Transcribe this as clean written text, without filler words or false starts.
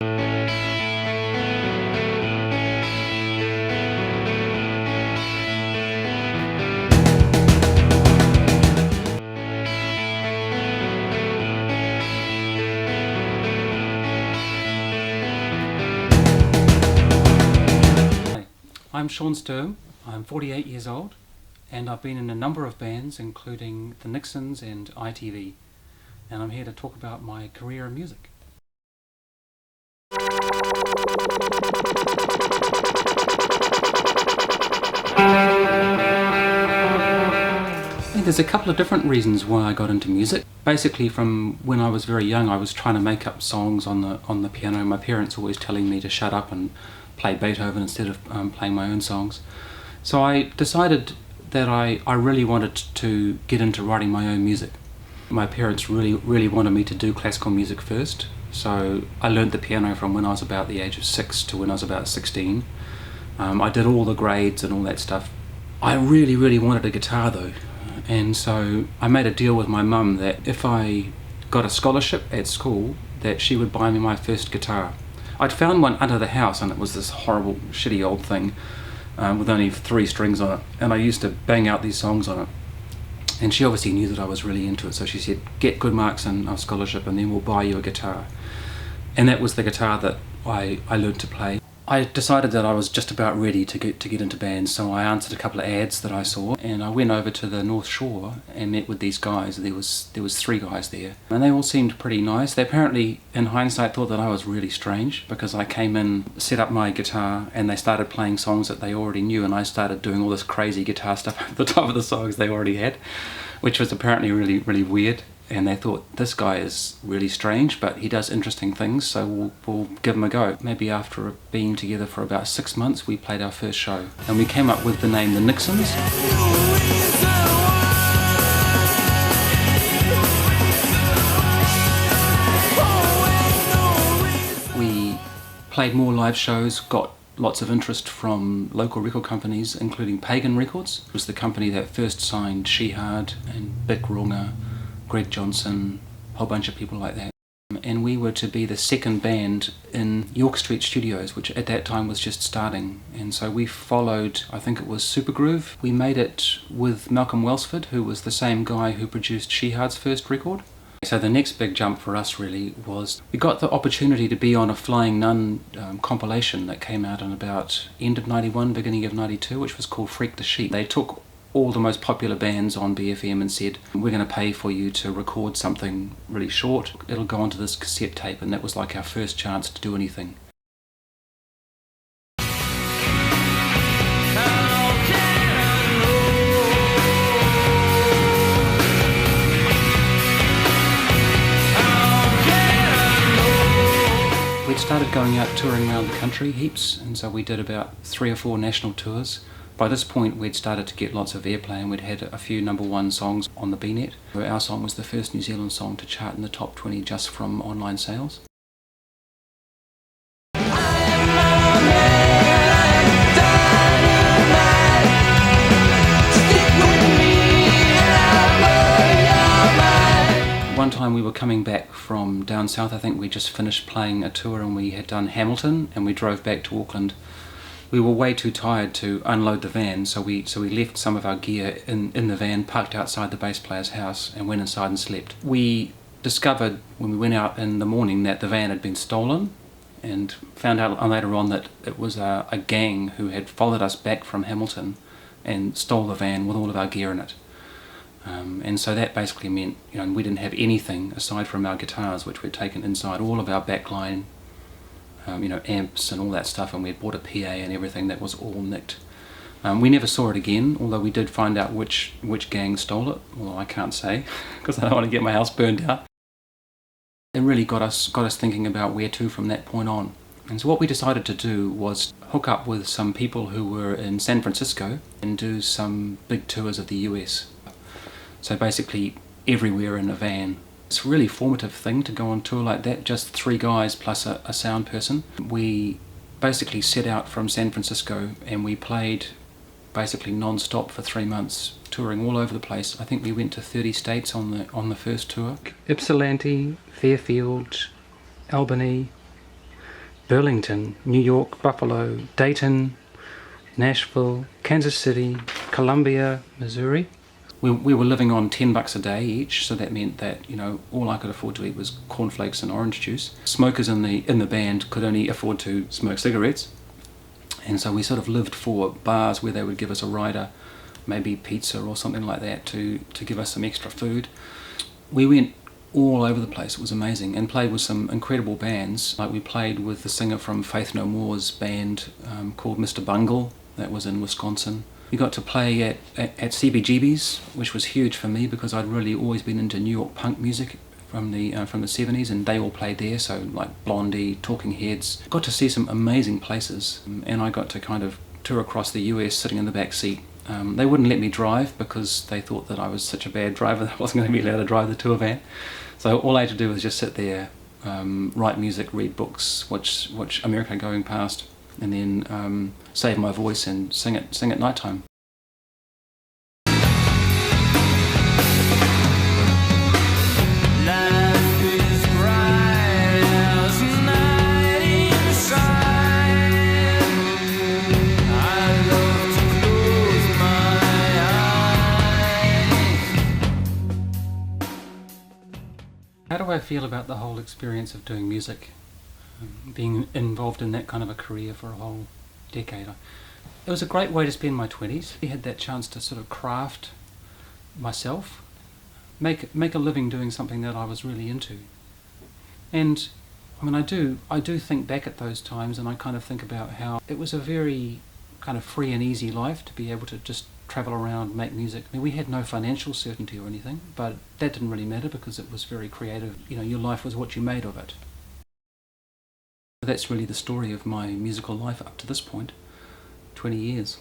I'm Sturm, I'm 48 years old, and I've been in a number of bands including the Nixons and ITV, and I'm here to talk about my career in music. I think there's a couple of different reasons why I got into music. Basically, from when I was very young, I was trying to make up songs on the piano. My parents always telling me to shut up and play Beethoven instead of playing my own songs. So I decided that I really wanted to get into writing my own music. My parents really wanted me to do classical music first, so I learned the piano from when I was about the age of 6 to when I was about 16. I did all the grades and all that stuff. I really wanted a guitar though, and so I made a deal with my mum that if I got a scholarship at school, that she would buy me my first guitar. I'd found one under the house, and it was this horrible, shitty old thing with only 3 strings on it, and I used to bang out these songs on it. And she obviously knew that I was really into it, so she said, get good marks and a scholarship and then we'll buy you a guitar. And that was the guitar that I learned to play. I decided that I was just about ready to get into bands, so I answered a couple of ads that I saw, and I went over to the North Shore and met with these guys. There was 3 guys there, and they all seemed pretty nice. They apparently, in hindsight, thought that I was really strange because I came in, set up my guitar, and they started playing songs that they already knew, and I started doing all this crazy guitar stuff at the top of the songs they already had, which was apparently really weird. And they thought, this guy is really strange, but he does interesting things, so we'll give him a go. Maybe after being together for about 6 months, we played our first show. And we came up with the name The Nixons. We played more live shows, got lots of interest from local record companies, including Pagan Records. It was the company that first signed Shehad and Bick Runga, Greg Johnson, a whole bunch of people like that. And we were to be the second band in York Street Studios, which at that time was just starting. And so we followed, I think it was Supergroove. We made it with Malcolm Welsford, who was the same guy who produced Shehad's first record. So the next big jump for us really was, we got the opportunity to be on a Flying Nun compilation that came out in about end of 91, beginning of 92, which was called Freak the Sheep. They took all the most popular bands on BFM and said, we're going to pay for you to record something really short. It'll go onto this cassette tape, and that was like our first chance to do anything. We'd started going out touring around the country heaps, and so we did about 3 or 4 national tours. By this point we'd started to get lots of airplay, and we'd had a few #1 songs on the B-net. Our song was the first New Zealand song to chart in the top 20 just from online sales. One time we were coming back from down south. I think we just finished playing a tour and we had done Hamilton, and we drove back to Auckland. We were way too tired to unload the van, so we left some of our gear in the van, parked outside the bass player's house, and went inside and slept. We discovered when we went out in the morning that the van had been stolen, and found out later on that it was a gang who had followed us back from Hamilton and stole the van with all of our gear in it. And so that basically meant, we didn't have anything aside from our guitars, which we'd taken inside, all of our backline, amps and all that stuff, and we had bought a PA and everything. That was all nicked. We never saw it again, although we did find out which gang stole it. Well, I can't say, because I don't want to get my house burned out. It really got us thinking about where to from that point on. And so what we decided to do was hook up with some people who were in San Francisco and do some big tours of the US. So basically everywhere in a van. It's a really formative thing to go on tour like that, just 3 guys plus a sound person. We basically set out from San Francisco and we played basically non-stop for 3 months, touring all over the place. I think we went to 30 states on the first tour. Ypsilanti, Fairfield, Albany, Burlington, New York, Buffalo, Dayton, Nashville, Kansas City, Columbia, Missouri. We were living on $10 a day each, so that meant that, you know, all I could afford to eat was cornflakes and orange juice. Smokers in the band could only afford to smoke cigarettes, and so we sort of lived for bars where they would give us a rider, maybe pizza or something like that, to give us some extra food. We went all over the place. It was amazing, and played with some incredible bands. Like we played with the singer from Faith No More's band called Mr. Bungle, that was in Wisconsin. We got to play at CBGB's, which was huge for me because I'd really always been into New York punk music from the 70s, and they all played there, so like Blondie, Talking Heads. Got to see some amazing places, and I got to kind of tour across the US sitting in the back seat. They wouldn't let me drive because they thought that I was such a bad driver that I wasn't going to be allowed to drive the tour van. So all I had to do was just sit there, write music, read books, watch America going past, and then save my voice and sing at night time. How do I feel about the whole experience of doing music, being involved in that kind of a career for a whole decade? It was a great way to spend my 20s. I had that chance to sort of craft myself, make a living doing something that I was really into. And I mean, I do think back at those times, and I kind of think about how it was a very kind of free and easy life to be able to just travel around, make music. I mean, we had no financial certainty or anything, but that didn't really matter because it was very creative. You know, your life was what you made of it. That's really the story of my musical life up to this point, 20 years.